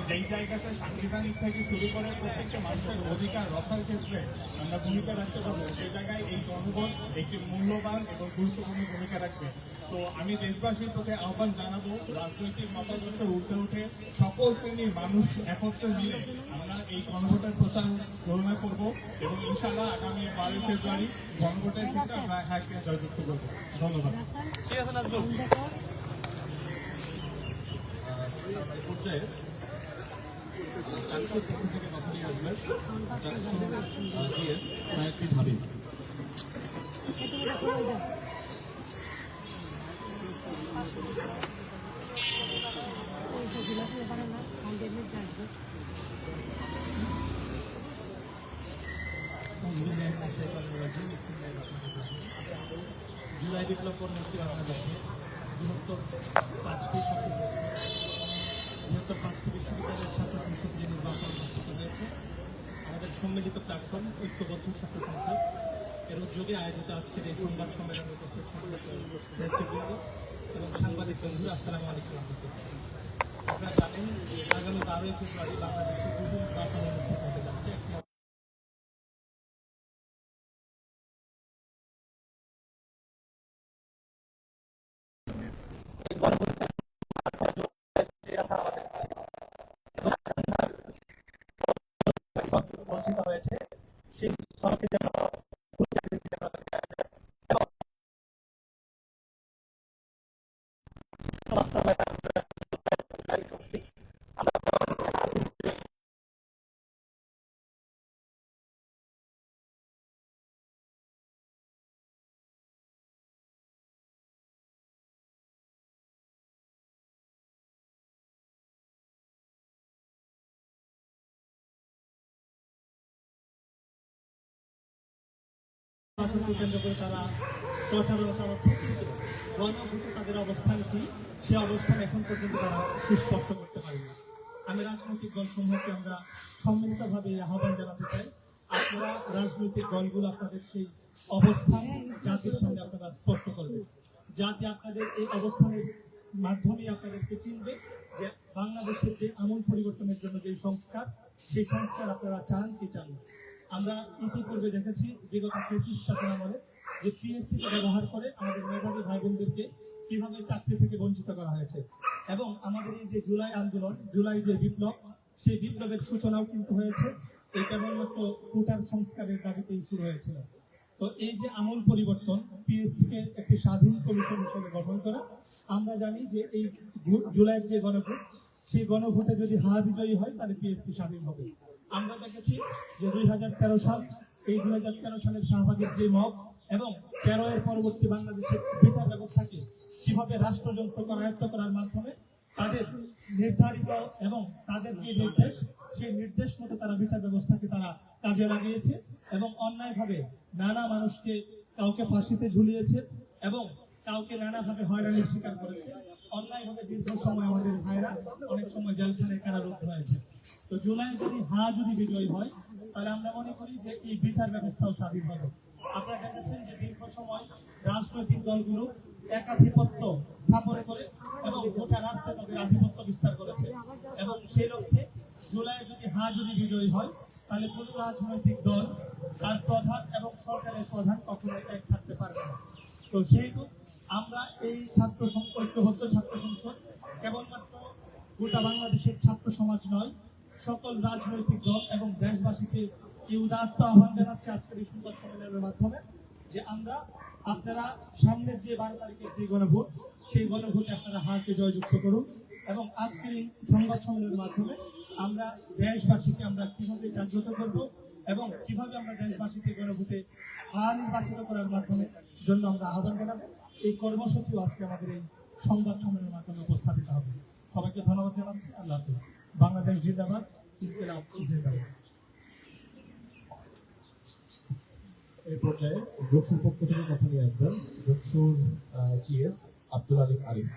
যেই জায়গাতে সাংবিধানিক থেকে শুরু করে প্রত্যেকটা মানুষের অধিকার রক্ষার ক্ষেত্রে আমরা ভূমিকা রাখতে পারবো, সেই জায়গায় এই জনগণ একটি মূল্যবান এবং গুরুত্বপূর্ণ ভূমিকা রাখবে। তো আমি দেশবাসীর প্রতি আহ্বান জানাবো, রাজনৈতিক মতাদর্শের ঊর্ধ্বে উঠে সকল শ্রেণীর মানুষ একত্রে মিলে আমরা এই গণভোটের প্রচারণা করব এবং ইনশাআল্লাহ আগামী 12 ফেব্রুয়ারি গণভোটের ক্ষেত্রে আমরা হ্যাঁকে জয়যুক্ত করবো। ধন্যবাদ। পর্যায়ে চারশো থেকে কথা নিয়ে আসবেন জিএস সায়েদ হাবিব। জুলাই বিপ্লব পরবর্তী বাংলাদেশে বৃহত্তর পাঁচটি বিশ্ববিদ্যালয়ের ছাত্র সংসদ যে নির্বাচন অনুষ্ঠিত হয়েছে, আমাদের সম্মিলিত প্ল্যাটফর্ম ঐক্যবদ্ধ ছাত্র সংসদ এর উদ্যোগে আয়োজিত আজকের এই সংবাদ সম্মেলনে উপস্থিত নেতৃবৃন্দ এবং সাংবাদিক বন্ধুরা, আসসালামু আলাইকুম। আপনারা জানেন যে আগামী 12 ফেব্রুয়ারি বাংলাদেশে দুটি নির্বাচন অনুষ্ঠিত হতে যাচ্ছে। বঞ্চিত হয়েছে সেই কেন্দ্র করে তারা প্রচারণা চালাচ্ছে, গণভোটে তাদের অবস্থান কি, সে অবস্থান এখন পর্যন্ত তারা সুস্পষ্ট করতে পারেনি। আমি রাজনৈতিক দলসমূহকে আমরা সম্মিলিতভাবে আহ্বান জানাতে চাই, আপনারা রাজনৈতিক দলগুলো আপনাদের সেই অবস্থান জাতির সামনে আপনারা স্পষ্ট করবেন, যাতে আপনাদের এই অবস্থানের মাধ্যমে আপনাদেরকে চিনবে যে বাংলাদেশের যে আমূল পরিবর্তনের জন্য যে সংস্কার, সেই সংস্কার আপনারা চান কি চান। আমরা ইতিপূর্বে দেখেছি বিগত ফ্যাসিস্ট শাসন আমলে যে পিএসসিকে ব্যবহার করে আমাদের মেধাবী ভাই বোনদেরকে কিভাবে চাকরি থেকে বঞ্চিত করা হয়েছে, এবং আমাদের এই যে জুলাই আন্দোলন, জুলাই যে বিপ্লব, সেই বিপ্লবের সূচনাও কিন্তু হয়েছে এই কেবলমাত্র কোটার সংস্কারের দাবিতেই শুরু হয়েছিল। তো এই যে আমূল পরিবর্তন, পিএসসিকে একটি স্বাধীন কমিশন হিসেবে গঠন করা, আমরা জানি যে এই জুলাইয়ের যে গণভোট, সেই গণভোটে যদি হা বিজয়ী হয় তাহলে পিএসসি স্বাধীন হবে। আমরা দেখেছি যে 2013 সাল, এই 2013 সালের শাহবাগের যে মব এবং 13 এর পরবর্তী বাংলাদেশের বিচার ব্যবস্থাকে কিভাবে রাষ্ট্রযন্ত্র করায়ত্ত করার মাধ্যমে তাদের নির্ধারিত এবং তাদের যে নির্দেশ, সেই নির্দেশ মতো তারা বিচার ব্যবস্থাকে তারা কাজে লাগিয়েছে এবং অন্যায়ভাবে নানা মানুষকে কাউকে ফাঁসিতে ঝুলিয়েছে এবং কাউকে নানাভাবে হয়রানির শিকার করেছে। অন্যায়ভাবে দীর্ঘ সময় আমাদের ভাইরা অনেক সময় জেলখানায় কারারুদ্ধ হয়েছে। তো জুলাই যদি বিজয়ী হয় তাহলে আমরা মনে করি যে এই বিচার ব্যবস্থাও স্বাধীন হবে। আপনারা দেখেছেন যে দীর্ঘ সময় রাজনৈতিক দলগুলো একাধিপত্য স্থাপন করে এবং গোটা রাষ্ট্রে তাদের আধিপত্য বিস্তার করেছে, এবং সেই লক্ষ্যে জুলাই যদি বিজয়ী হয় তাহলে কোন রাজনৈতিক দল তার প্রধান এবং সরকারের প্রধান কখনোই এক থাকতে পারবে না। তো সেহেতু আমরা এই ঐক্যবদ্ধ ছাত্র সংসদ কেবলমাত্র গোটা বাংলাদেশের ছাত্র সমাজ নয়, সকল রাজনৈতিক দল এবং দেশবাসীকে এই উদাত্ত আহ্বান জানাচ্ছে আজকের এই সংবাদ সম্মেলনের মাধ্যমে যে আপনারা সামনের যে 12 তারিখের যে গণভোট, সেই গণভোটে আপনারা হাকে জয়যুক্ত করুন, এবং আজকের এই সংবাদ সম্মেলনের মাধ্যমে আমরা দেশবাসীকে আমরা কিভাবে জাগ্রত করব এবং কিভাবে আমরা দেশবাসীকে গণভোটে নির্বাচিত করার মাধ্যমে জন্য আমরা আহ্বান জানাবো। এই কর্মসূচি আজকে আমাদের এই সংবাদ সম্মেলনের মাধ্যমে উপস্থাপিত হবে। সবাইকে ধন্যবাদ জানাচ্ছি। আল্লাহ হাফেজ। বাংলাদেশ জিন্দাবাদ, ইনকিলাব জিন্দাবাদ। এই পর্যায়ে যোগসুর পক্ষ থেকে কথা নিয়ে আসবেন যোগসুর জিএস আব্দুল আলিম আরিফ।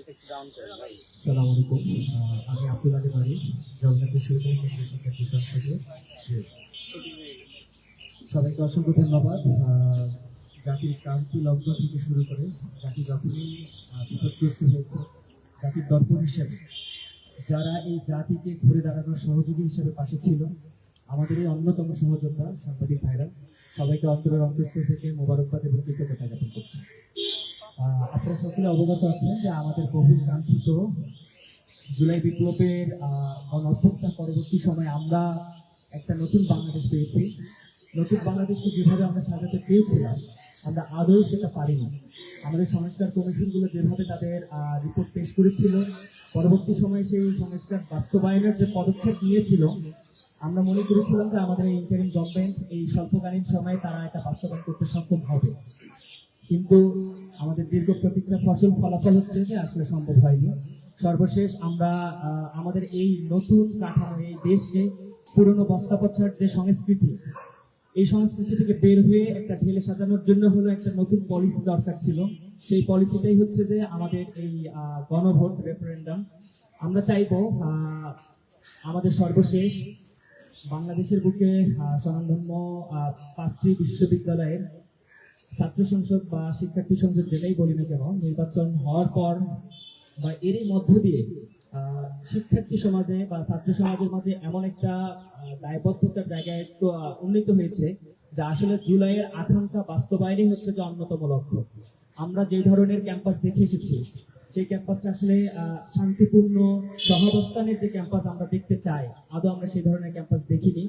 আসসালামু আলাইকুম। আমি আব্দুল আলী বাড়ি জগন্নাথের সুবিধা কেন্দ্রীয় শিক্ষা প্রতিষ্ঠান থেকে। সবাইকে অসংখ্য ধন্যবাদ। জাতির ক্রান্তি লগ্ন থেকে শুরু করে জাতি যখনই বিপদগ্রস্ত হয়েছে, জাতির দর্পণ হিসেবে যারা এই জাতিকে ঘুরে দাঁড়ানোর সহযোগী হিসেবে পাশে ছিল, আমাদের এই অন্যতম সহযোদ্ধা সাংবাদিক ভাইরা, সবাইকে অন্তরের অন্তঃস্থল থেকে মোবারকবাদ এবং কৃতজ্ঞতা জ্ঞাপন করছি। আপনারা সকলে অবগত আছেন যে আমাদের বহুল কাঙ্ক্ষিত জুলাই বিপ্লবের গণঅভ্যুত্থান পরবর্তী সময়ে আমরা একটা নতুন বাংলাদেশ পেয়েছি। নতুন বাংলাদেশকে যেভাবে আমরা সাজাতে চেয়েছিলাম, আমরা আদৌ সেটা পারিনি। আমাদের সংস্কার কমিশনগুলো যেভাবে তাদের রিপোর্ট পেশ করেছিল, পরবর্তী সময়ে সেই সংস্কার বাস্তবায়নের যে পদক্ষেপ নিয়েছিল, আমরা মনে করেছিলাম যে আমাদের এই ইন্টারিম গভর্নমেন্ট এই স্বল্পকালীন সময়ে তারা এটা বাস্তবায়ন করতে সক্ষম হবে। কিন্তু আমাদের দীর্ঘ প্রতীক্ষার ফলাফল হচ্ছে যে আসলে সম্ভব হয়নি। সর্বশেষ আমরা আমাদের এই নতুন কাঠামো, এই দেশকে পুরনো বস্তাপচার যে সংস্কৃতি, এই সংস্কৃতি থেকে বের হয়ে একটা ঢেলে সাজানোর জন্য হলো একটা নতুন পলিসি দরকার ছিল। সেই পলিসিটাই হচ্ছে যে আমাদের এই গণভোট, রেফারেন্ডাম। আমরা চাইবো আমাদের সর্বশেষ বাংলাদেশের বুকে স্বনামধন্য 5টি বিশ্ববিদ্যালয়ের ছাত্র সংসদ বা শিক্ষার্থী সংসদ যেটাই বলি না কেন, নির্বাচন হওয়ার পর বা এরই মধ্য দিয়ে শিক্ষার্থী সমাজে বা ছাত্র সমাজের মাঝে এমন একটা দায়বদ্ধতার জায়গায় একটু উন্নীত হয়েছে যা আসলে জুলাইয়ের আকাঙ্ক্ষা বাস্তবায়নই হচ্ছে যে অন্যতম লক্ষ্য। আমরা যে ধরনের ক্যাম্পাস দেখে এসেছি, সেই ক্যাম্পাসটা আসলে শান্তিপূর্ণ সহাবস্থানের যে ক্যাম্পাস আমরা দেখতে চাই, আদৌ আমরা সেই ধরনের ক্যাম্পাস দেখিনি।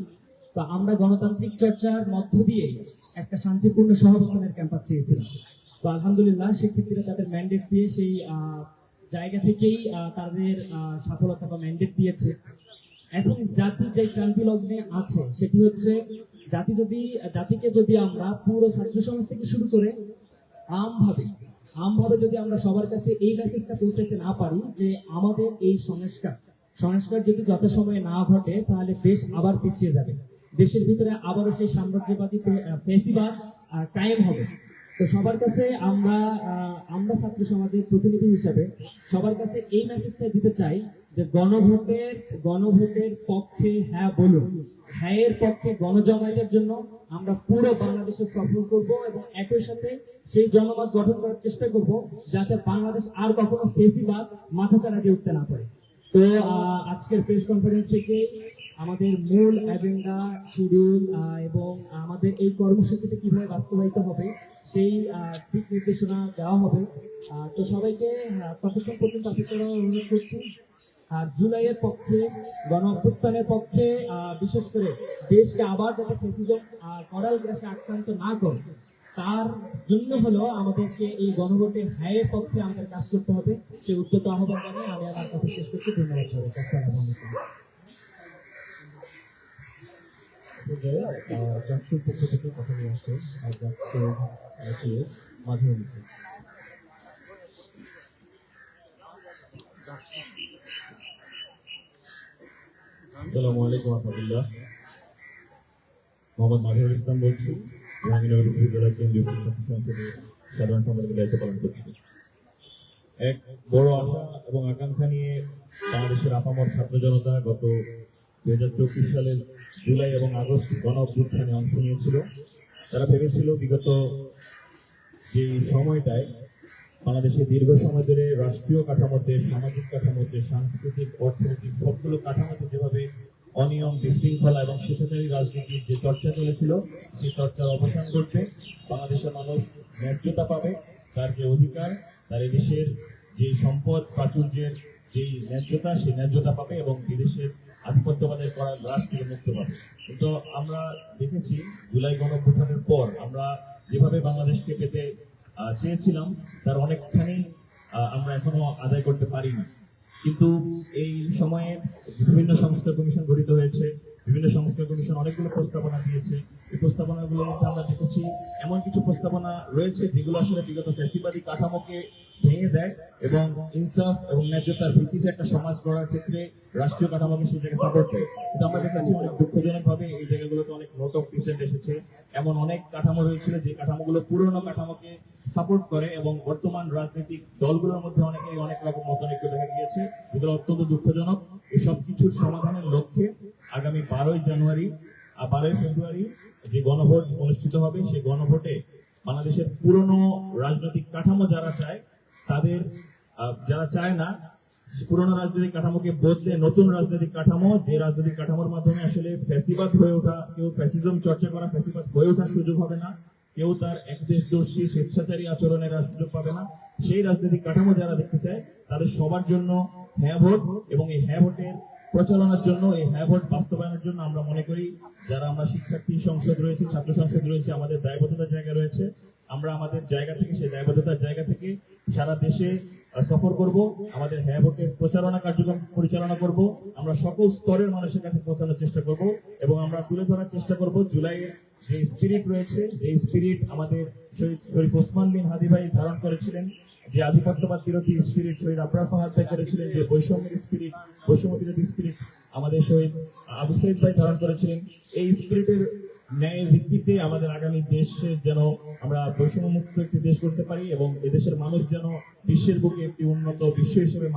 তো আমরা গণতান্ত্রিক চর্চার মধ্য দিয়ে একটা শান্তিপূর্ণ সহাবস্থানের ক্যাম্পাস চেয়েছিলাম। তো আলহামদুলিল্লাহ শিক্ষার্থীরা তাদের ম্যান্ডেট দিয়ে সেই জায়গা থেকেই তাদের সফলতা বা ম্যান্ডেট দিয়েছে। এখন জাতি যে ক্রান্তি লগ্নে আছে সেটি হচ্ছে জাতিকে যদি আমরা পুরো ছাত্র সমাজ থেকে শুরু করে আমভাবে যদি আমরা সবার কাছে এই মেসেজটা পৌঁছাতে না পারি যে আমাদের এই সংস্কার যদি যথাসময়ে না ঘটে, তাহলে দেশ আবার পিছিয়ে যাবে, দেশের ভিতরে আবারও সেই সাম্রাজ্যবাদী ফ্যাসিবাদ কায়েম হবে। তো সবার কাছে আমরা ছাত্র সমাজের প্রতিনিধি হিসেবে সবার কাছে এই মেসেজটা দিতে চাই যে গণভোটের পক্ষে হ্যাঁ বলুন, হ্যাঁ এর পক্ষে গণজমায়েতের জন্য আমরা পুরো বাংলাদেশে সফল করব এবং একই সাথে সেই জনমত গঠন করার চেষ্টা করব যাতে বাংলাদেশ আর কখনো ফেসিবাদ মাথাচাড়া দিয়ে উঠতে না পারে। তো আজকের প্রেস কনফারেন্স থেকে আমাদের মূল এজেন্ডা, শিডিউল এবং আমাদের এই কর্মসূচিটা কিভাবে বাস্তবায়িত হবে সেই দিক নির্দেশনা দেওয়া হবে। তো সবাইকে ততক্ষণ পর্যন্ত অপেক্ষা অনুরোধ করছি। আর জুলাইয়ের পক্ষে, গণ অভ্যুত্থানের পক্ষে, বিশেষ করে দেশকে আবার যাতে ফ্যাসিজম করাল গ্রাসে আক্রান্ত না করে, তার জন্য হলো আমাদেরকে এই গণভোটের হ্যায়ের পক্ষে আমাদের কাজ করতে হবে। সেই উদ্যত আহ্বান জানিয়ে আমি আমার কথা শেষ করছি। ধন্যবাদ সবাইকে। আসসালামু আলাইকুম। জাকসুর পক্ষ থেকে কথা নিয়ে আসছে মাঝে হয়েছে। আসসালামু আলাইকুম রহমতুল্লাহ। মোহাম্মদ মাঝহারুল ইসলাম বলছি, জাহাঙ্গীরনগর বিশ্ববিদ্যালয় কেন্দ্রীয় শিক্ষা সংসদের সাধারণ সম্পাদকের দায়িত্ব পালন করছি। এক বড় আশা এবং আকাঙ্ক্ষা নিয়ে বাংলাদেশের আপামর ছাত্র জনতা গত 2024 সালের জুলাই এবং আগস্ট গণ অভ্যুত্থানে অংশ নিয়েছিল। তারা ভেবেছিল বিগত যে সময়টায় বাংলাদেশে দীর্ঘ সময় ধরে রাষ্ট্রীয় কাঠামোতে, সামাজিক কাঠামোতে, সাংস্কৃতিক, অর্থনৈতিক সবগুলো কাঠামোতে যেভাবে অনিয়ম, বিশৃঙ্খলা এবং স্বেচ্ছাচারী রাজনীতির যে চর্চা চলেছিল, সেই চর্চার অবসান ঘটবে। বাংলাদেশের মানুষ ন্যায্যতা পাবে, তার যে অধিকার, তার দেশের যে সম্পদ প্রাচুর্যের যেই ন্যায্যতা, সেই ন্যায্যতা পাবে এবং বিদেশের আধিপত্যবাদের করার গ্রাস থেকে মুক্ত পাবে। কিন্তু আমরা দেখেছি জুলাই গণঅভ্যুত্থানের পর আমরা যেভাবে বাংলাদেশকে পেতে চেয়েছিলাম তার অনেকখানি আমরা এখনো আদায় করতে পারিনি। কিন্তু এই সময়ে বিভিন্ন সংস্কার কমিশন গঠিত হয়েছে, বিভিন্ন সংস্কার কমিশন অনেকগুলো প্রস্তাবনা দিয়েছে। এই প্রস্তাবনাগুলোর মধ্যে আমরা দেখেছি এমন কিছু প্রস্তাবনা রয়েছে যেগুলো আসলে বিগত ফ্যাসিবাদী কাঠামোকে ভেঙে দেয় এবং ইনসাফ এবং ন্যায্যতার ভিত্তিতে একটা সমাজ গড়ার ক্ষেত্রে রাষ্ট্রীয় কাঠামোকে সেই জায়গায় সাপোর্ট দেয়। কিন্তু আমরা দেখেছি অনেক দুঃখজনক ভাবে এই জায়গাগুলোতে অনেক নোট অফ ডিসেন্ট এসেছে। এমন অনেক কাঠামো রয়েছিল যে কাঠামোগুলো পুরনো কাঠামোকে সাপোর্ট করে এবং বর্তমান রাজনৈতিক দলগুলোর মধ্যে অনেক রকম মতানৈক্য দেখা গিয়েছে, যেগুলো অত্যন্ত দুঃখজনক। এসব কিছুর সমাধানের লক্ষ্যে আগামী 12ই ফেব্রুয়ারি যে গণভোট অনুষ্ঠিত হবে, সেই গণভোটে বাংলাদেশের পুরনো রাজনৈতিক কাঠামো যারা চায় তাদের যারা চায় না পুরনো রাজনৈতিক কাঠামোকে বদলে নতুন রাজনৈতিক কাঠামো, যে রাজনৈতিক কাঠামোর মাধ্যমে আসলে ফ্যাসিবাদ হয়ে ওঠা, কেউ ফ্যাসিজম চর্চা করা, ফ্যাসিবাদ হয়ে ওঠার সুযোগ হবে না, কেউ তার একদেশদর্শী স্বেচ্ছাচারী আচরণের আর সুযোগ পাবে না, সেই রাজনৈতিক কাঠামো যারা দেখতে চায় তাদের সবার জন্য হ্যাঁ ভোট। এবং এই হ্যাঁ ভোটের প্রচারণার জন্য, এই হ্যাঁ ভোট বাস্তবায়নের জন্য আমরা মনে করি যারা আমরা শিক্ষার্থী সংসদ রয়েছে, ছাত্র সংসদ রয়েছে, আমাদের দায়বদ্ধতার জায়গা রয়েছে। আমরা আমাদের জায়গা থেকে, সেই দায়বদ্ধতার জায়গা থেকে সারা দেশে সফর করব, আমাদের হ্যাঁ ভোটের প্রচারণা কার্যক্রম পরিচালনা করব, আমরা সকল স্তরের মানুষের কাছে পৌঁছানোর চেষ্টা করব এবং আমরা তুলে ধরার চেষ্টা করব জুলাইয়ের যে স্পিরিট রয়েছে, যে স্পিরিট আমাদের শরীফ ওসমান বিন হাদি ভাই ধারণ করেছিলেন, যে আধিপত্যবাদ বিরোধী স্পিরিট শহীদ আবরার ফাহাদ ভাই করেছিলেন, যে বৈষম্যের স্পিরিট, বৈষম্য বিরোধী স্পিরিট আমাদের শহীদ আবু সাইদ ভাই ধারণ করেছিলেন। এই স্পিরিটের ন্যায়ের ভিত্তিতে আমাদের আগামী দেশে যেন আমরা বৈষম্য মুক্ত একটি দেশ করতে পারি এবং এদেশের মানুষ যেন বিশ্বের বুকে একটি উন্নত বিশ্ব হিসেবে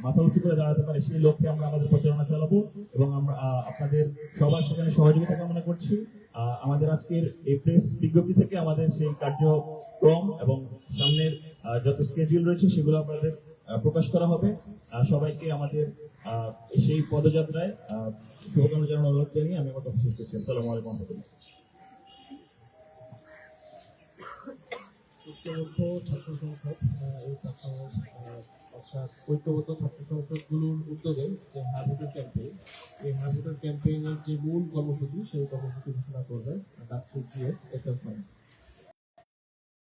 মাথা উঁচু করে দাঁড়াতে পারে, সেই লক্ষ্যে আমরা আমাদের প্রচারণা চালাবো এবং আমরা আপনাদের সবার সেখানে সহযোগিতা কামনা করছি। আমাদের আজকের এই প্রেস বিজ্ঞপ্তি থেকে আমাদের সেই কার্যক্রম এবং সামনের যত স্কেডিউল রয়েছে সেগুলো আপনাদের প্রকাশ করা হবে। সবাইকে আমাদের সেই পদযাত্রায় শুভকামনা জানানোর অনুরোধ জানিয়ে আমি আমার কথা শেষ করছি। আসসালামু আলাইকুম ওয়া রাহমাতুল্লাহ। ঐক্যবদ্ধ ছাত্র সংসদ এই অর্থাৎ ঐক্যবদ্ধ ছাত্র সংসদগুলোর উদ্যোগে যে হ্যাঁ ভোটার ক্যাম্পেইন, এই হ্যাঁ ভোটার ক্যাম্পেইনের যে মূল কর্মসূচি, সেই কর্মসূচি ঘোষণা করবে ডাকসু GS SL ফান্ড।